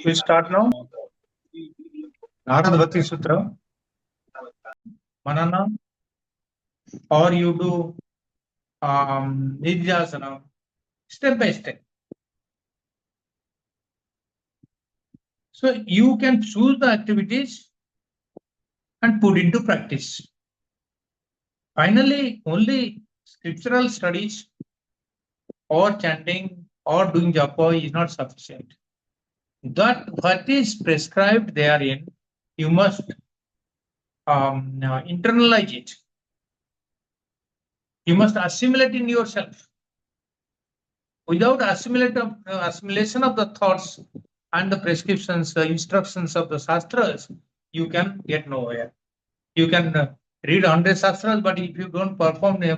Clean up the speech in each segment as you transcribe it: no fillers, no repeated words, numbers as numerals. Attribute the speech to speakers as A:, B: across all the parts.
A: We start now. Narada Bhakti Sutra, Manana, or you do Nidhyasana, step by step. So you can choose the activities and put into practice. Finally, only scriptural studies or chanting or doing japa is not sufficient. That what is prescribed therein, you must internalize it. You must assimilate in yourself. Without assimilation of the thoughts and the prescriptions, the instructions of the Shastras, you can get nowhere. You can read 100 Shastras, but if you don't perform, you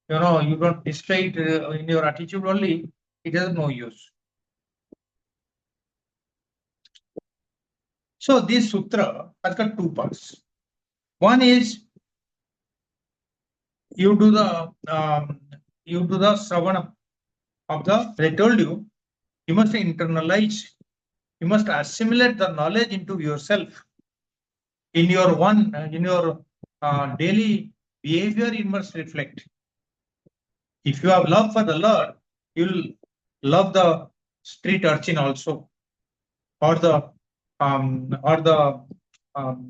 A: don't display it in your attitude only, it has no use. So this sutra has got two parts. One is you do the Sravana of the. I told you, you must internalize. You must assimilate the knowledge into yourself. In your daily behavior, you must reflect. If you have love for the Lord, you'll love the street urchin also, or the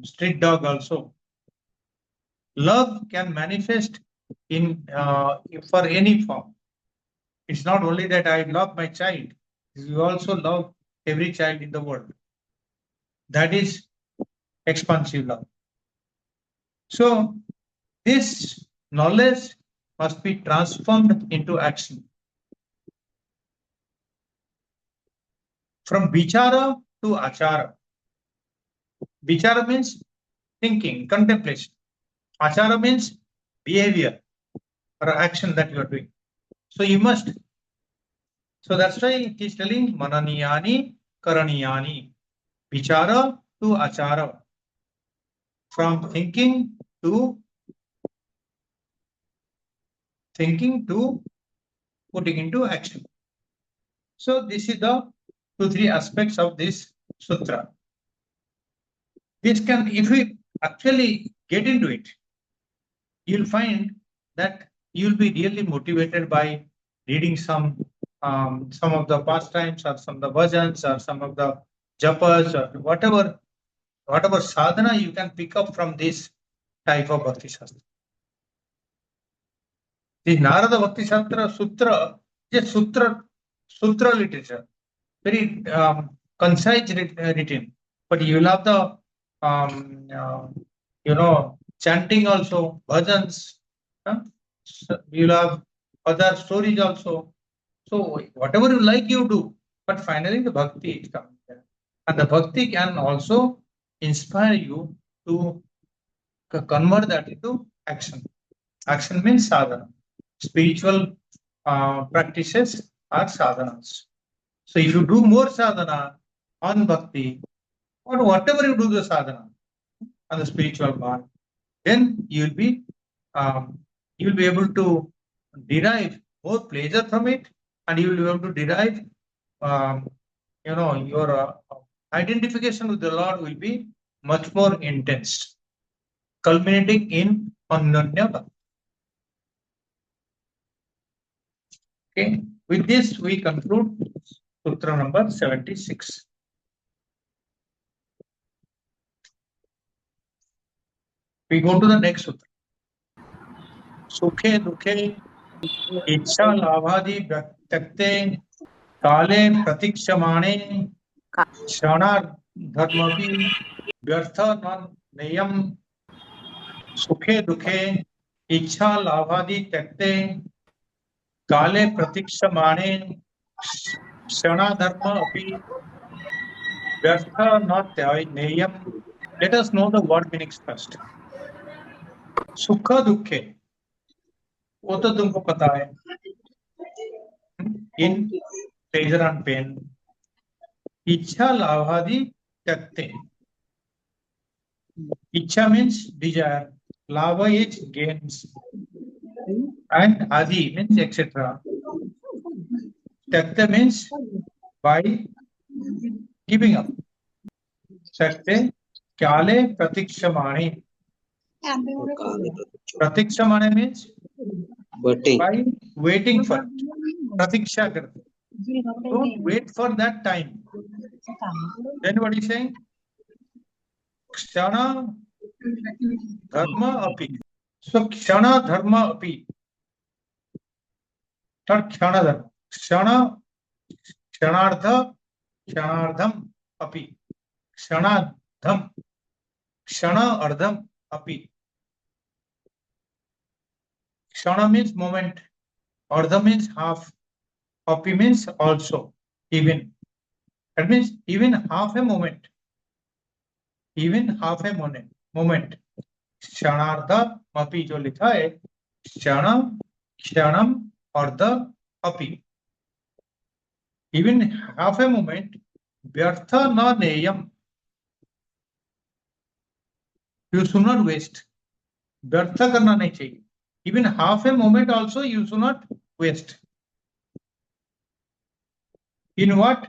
A: street dog also. Love can manifest in for any form. It's not only that I love my child; you also love every child in the world. That is expansive love. So this knowledge must be transformed into action. From vichara to achara. Vichara means thinking, contemplation. Achara means behavior or action that you are doing. So you must. So that's why it is telling mananiyani, karaniyani. Vichara to achara. From thinking to putting into action. So this is the 2-3 aspects of this sutra. This can, if we actually get into it, you'll find that you'll be really motivated by reading some of the pastimes or some of the bhajans or some of the japas or whatever sadhana you can pick up from this type of Bhakti Shastra. The Narada Bhakti Shastra Sutra is Sutra literature, very concise written, but you will have the chanting also, bhajans, you will have other stories also. So whatever you like, you do, but finally the bhakti is coming there, and the bhakti can also inspire you to convert that into action. Action means sadhana. Spiritual practices are sadhanas. So if you do more sadhana on bhakti, or whatever you do the sadhana on the spiritual path, then you will be able to derive more pleasure from it, and you will be able to derive your identification with the Lord will be much more intense, culminating in Ananya Bhakti. Okay, with this we conclude Sutra number 76. We go to the next Sutra. Sukhe dukhe ichha labhadi vyakte kale pratikshamane shana dharmapi vyartha nan nayam. Sukhe dukhe ichha labhadi tyakte kale pratikshamane shana dharma api vyartha nan nayam. Let us know the word meanings first. Sukha dukhe, वो तो तुमको पता है. In pleasure and pain, इच्छा लाभादि त्यक्ते. Ichha means desire, lava is gains, and adi means etc. Tyakta means by Keeping up. Sakte Kyale Pratikshamaani. Pratikshamaani means by waiting for it. Pratiksha karte. Don't wait for that time. Then what is saying? Kshana dharma api. So kshana dharma api. Not kshana dharma. Kshana, kshanardha, kshanardham api. Kshanadham, kshana ardham api. Kshana means moment. Ardha means half. Api means also. Even. That means even half a moment. Even half a moment. क्षणार्ध अपि जो लिखा है क्षण क्षणम अर्ध अपि. Even half a moment व्यर्थ न नेयम. You should not waste. व्यर्थ करना नहीं चाहिए. Even half a moment also you should not waste. In what?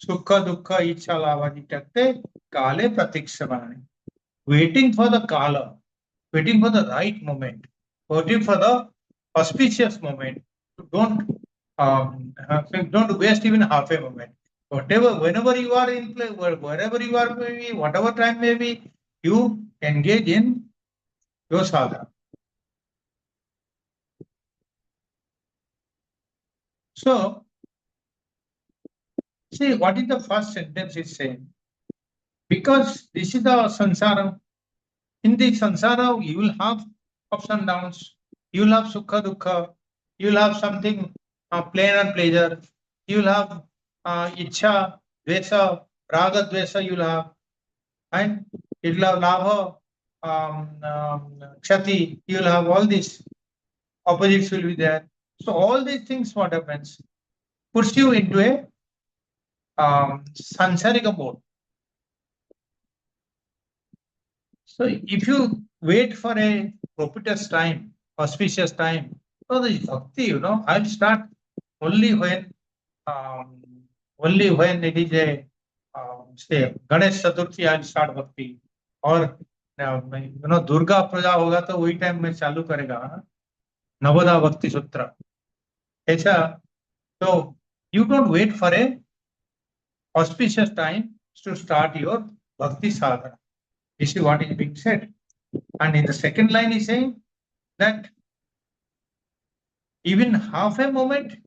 A: Sukha dukha ichha lavadi takte kale pratikshamaani. Waiting for the kala, waiting for the right moment, waiting for the auspicious moment. Don't waste even half a moment. Whenever you are in play, wherever you are, maybe whatever time may be, you engage in your sadhana. So, see what is the first sentence is saying? Because this is the sansara. In the sansara, you will have ups and downs. You will have sukha dukha. You will have something plain and pleasure. You will have ichha, dvesa, raga, dvesa. You will have, and it will have labha, kshati. You will have all these opposites will be there. So all these things, what happens, puts you into a sansarika mode. So if you wait for a propitious time, auspicious time, so the bhakti, I'll start only when it is a say Ganesh Chaturthi, I'll start bhakti, or Durga Puja होगा तो वही time में चालू करेगा नवोदा Bhakti Sutra. ऐसा, so you don't wait for a auspicious time to start your bhakti sadhana. This is what is being said. And in the second line is saying that even half a moment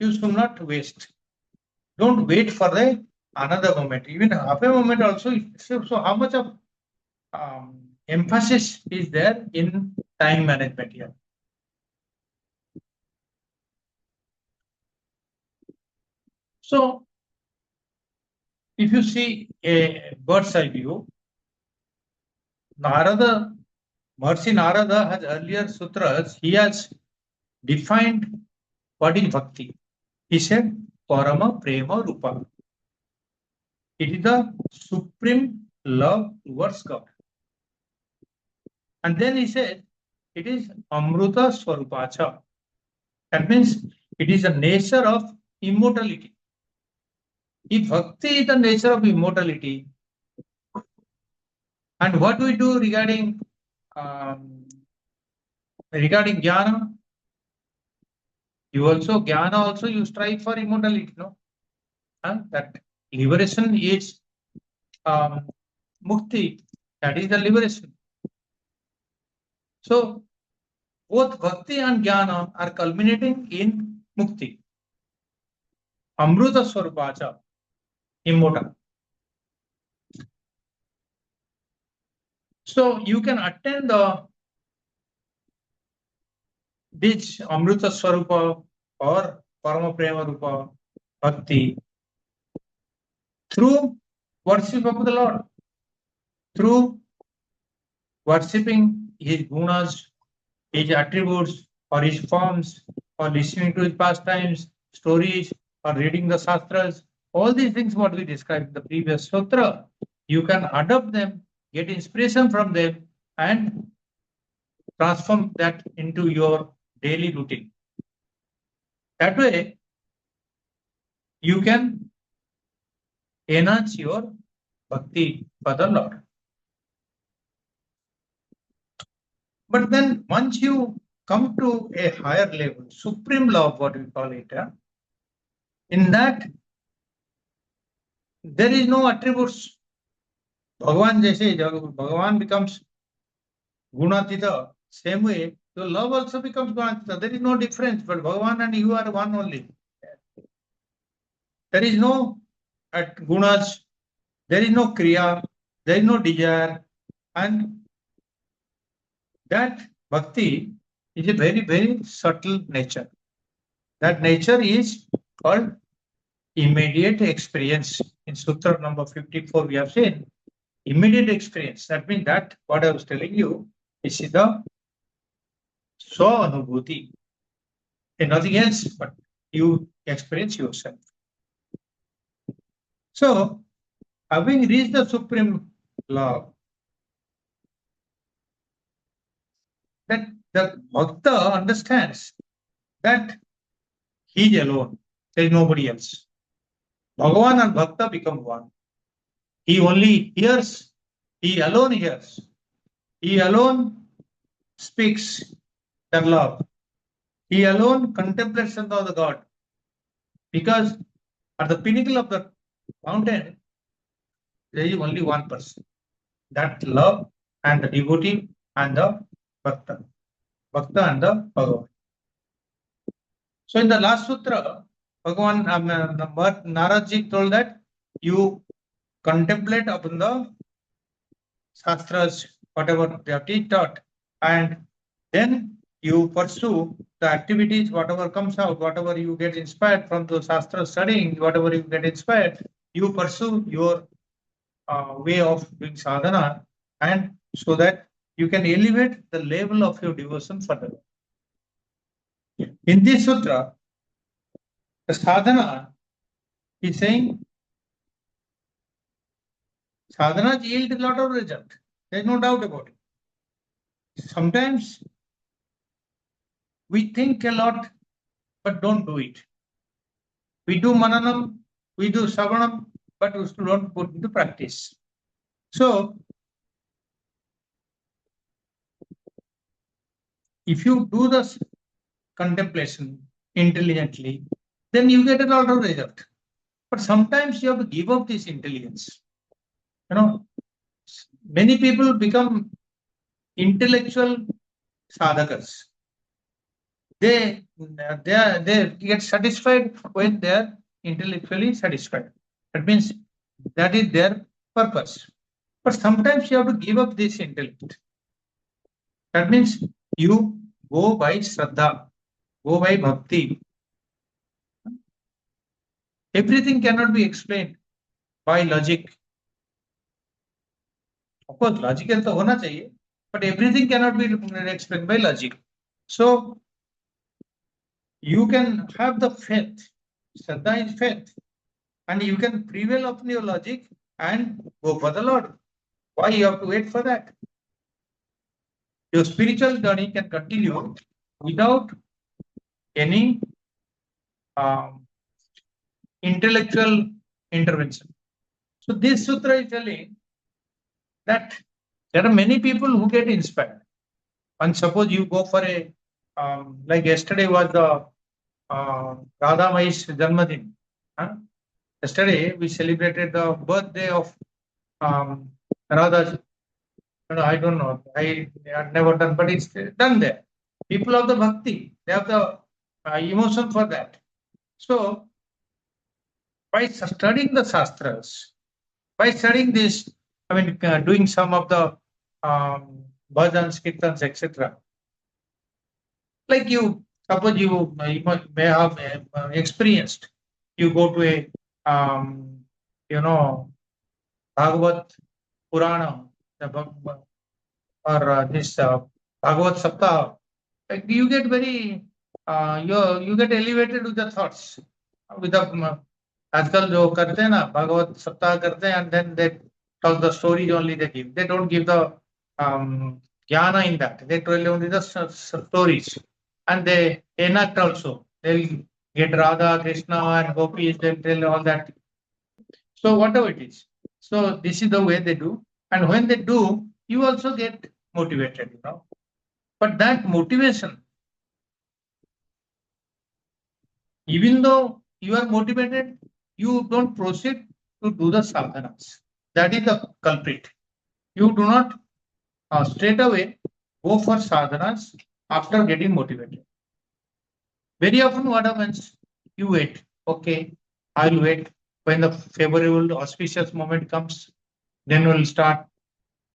A: you should not waste. Don't wait for another moment. Even half a moment also. So how much of emphasis is there in time management here? So if you see a bird's eye view, Narada, Maharishi Narada has earlier sutras, he has defined what is bhakti. He said, Parama Prema Rupa. It is the supreme love towards God. And then he said, it is Amruta Swarupacha. That means it is the nature of immortality. If bhakti is the nature of immortality, and what do we do regarding jnana? Jnana also you strive for immortality, no? That liberation is mukti, that is the liberation. So both bhakti and jnana are culminating in mukti. Amruta Swarupacha, immortal. So you can attend this Amruta Swarupa or Parama Prema Rupa Bhakti through worship of the Lord, through worshipping his gunas, his attributes, or his forms, or listening to his pastimes, stories, or reading the Sutras. All these things what we described in the previous sutra, you can adopt them, get inspiration from them, and transform that into your daily routine. That way, you can enhance your bhakti for the Lord. But then once you come to a higher level, supreme love, what we call it, in that there is no attributes. Bhagavan jaise Bhagavan becomes Gunatita, same way, your love also becomes Gunatita. There is no difference, but Bhagavan and you are one only. There is no gunas, there is no kriya, there is no desire, and that bhakti is a very, very subtle nature. That nature is called immediate experience. In Sutra number 54, we have seen immediate experience. That means that what I was telling you is the swa-anubhuti, and nothing else, but you experience yourself. So, having reached the supreme love, that the bhakta understands that he is alone, there is nobody else. Bhagavan and bhakta become one. He only hears, he alone hears, he alone speaks the love. He alone contemplates of the God. Because at the pinnacle of the mountain, there is only one person. That love and the devotee and the bhakta. Bhakta and the Bhagavan. So in the last sutra, Bhagavan Narada told that you contemplate upon the Shastras, whatever they have taught, and then you pursue the activities, whatever comes out, whatever you get inspired from the Shastra studying, whatever you get inspired, you pursue your way of doing sadhana, and so that you can elevate the level of your devotion further. In this sutra, the sadhana is saying sadhana yield a lot of result. There is no doubt about it. Sometimes we think a lot, but don't do it. We do mananam, we do savanam, but we still don't put into practice. So, if you do this contemplation intelligently, then you get a lot of result. But sometimes you have to give up this intelligence. You know, many people become intellectual sadhakas. They get satisfied when they are intellectually satisfied. That means that is their purpose. But sometimes you have to give up this intellect. That means you go by Shraddha, go by Bhakti. Everything cannot be explained by logic. Of course, logical to hona chahiye, but everything cannot be explained by logic. So, you can have the faith, Shraddha is faith, and you can prevail upon your logic and go for the Lord. Why you have to wait for that? Your spiritual journey can continue without any intellectual intervention. So this sutra is telling that there are many people who get inspired. And suppose you go for a, like yesterday was the Radha Mai's Janmadin. Yesterday we celebrated the birthday of Narada. I don't know. I have never done, but it's done there. People of the bhakti, they have the emotion for that. So, by studying the shastras, by studying this, doing some of the bhajans, kirtans, etc. Like you, suppose you may have experienced, you go to a, Bhagavad Purana, or this Bhagavad Saptah, like you get very, you get elevated with the thoughts. With the आजकल जो करते हैं ना भागवत सप्ताह करते हैं and then they tell the stories only they give. They don't give the jnana in that. They tell only the stories, and they enact also. They'll get Radha, Krishna, and gopis. They'll tell all that. So whatever it is. So this is the way they do. And when they do, you also get motivated, But that motivation, even though you are motivated, you don't proceed to do the sadhanas. That is the culprit. You do not straight away go for sadhanas after getting motivated. Very often what happens, you wait. Okay, I'll wait. When the favorable auspicious moment comes, then we'll start.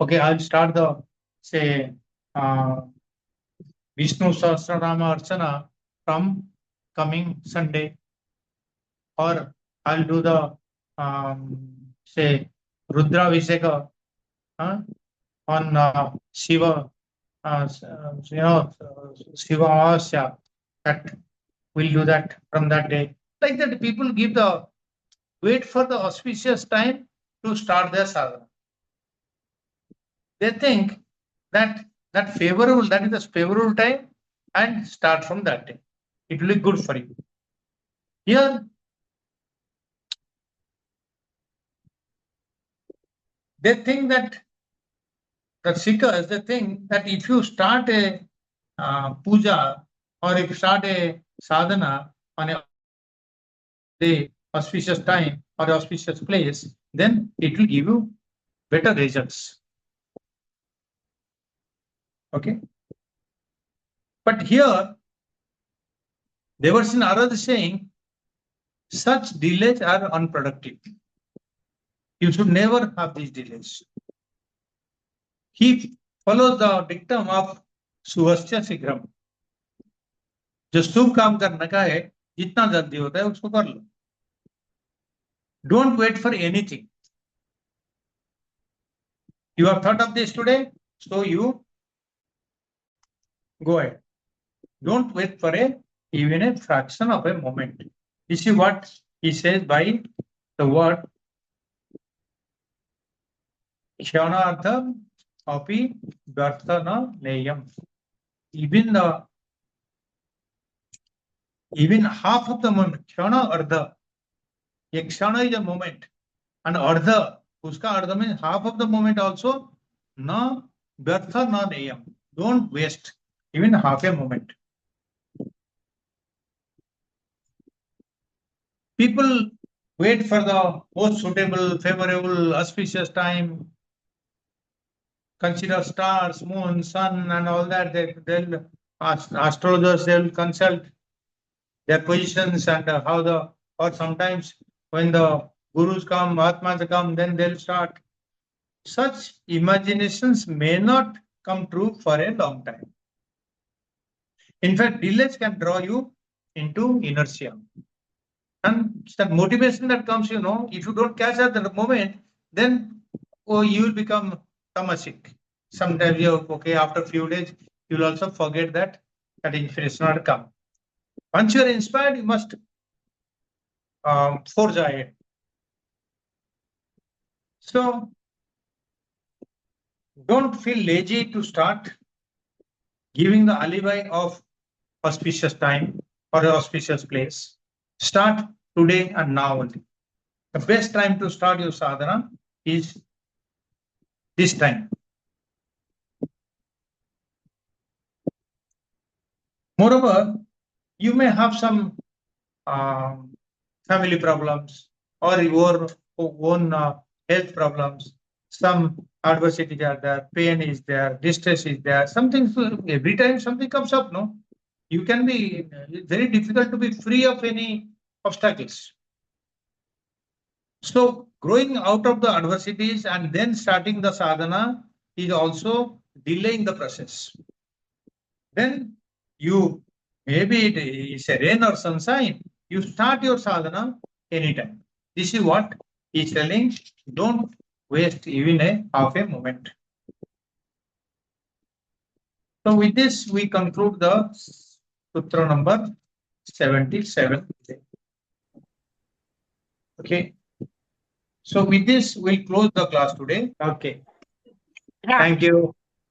A: Okay, I'll start the, say, Vishnu Sahasranama Archana from coming Sunday, or I'll do the, say, Rudra Visheka on Shiva, Shiva Amavasya, that we'll do that from that day. Like that, people give the wait for the auspicious time to start their sadhana. They think that that is the favorable time, and start from that day. It will be good for you. Here, they think that the seekers, they think that if you start a puja, or if you start a sadhana on a day, auspicious time or auspicious place, then it will give you better results. Okay. But here, Devarsi Narada is saying, such delays are unproductive. You should never have these delays. He follows the dictum of Suhasya Sigram. जो शुभ काम करने का है, जितना जल्दी होता है उसको कर लो. Don't wait for anything. You have thought of this today, so you go ahead. Don't wait for even a fraction of a moment. This is what he says by the word Kshyanartham api vyarthana neyam. Even half of the moment, Kshana Ardha. A Kshana is a moment. And Ardha, uska Ardha means half of the moment also, na vyartha na neyam. Don't waste even half a moment. People wait for the most suitable, favorable, auspicious time, consider stars, moon, sun, and all that. They'll astrologers, they'll consult their positions and or sometimes when the gurus come, Mahatmas come, then they'll start. Such imaginations may not come true for a long time. In fact, delays can draw you into inertia. And that motivation that comes, if you don't catch at the moment, then you will become tamasic. Sometimes after a few days, you will also forget that inspiration will come. Once you are inspired, you must forge ahead. So, don't feel lazy to start giving the alibi of auspicious time or auspicious place. Start today and now only. The best time to start your sadhana is this time. Moreover, you may have some family problems or your own health problems. Some adversities are there, pain is there, distress is there. Every time something comes up, no? You can be very difficult to be free of any obstacles. So growing out of the adversities and then starting the sadhana is also delaying the process. Then you, maybe it is a rain or sunshine, you start your sadhana anytime. This is what he is telling. Don't waste even a half a moment. So with this, we conclude the Sutra number 77. Okay. So with this, we'll close the class today. Okay.
B: Yeah.
A: Thank you.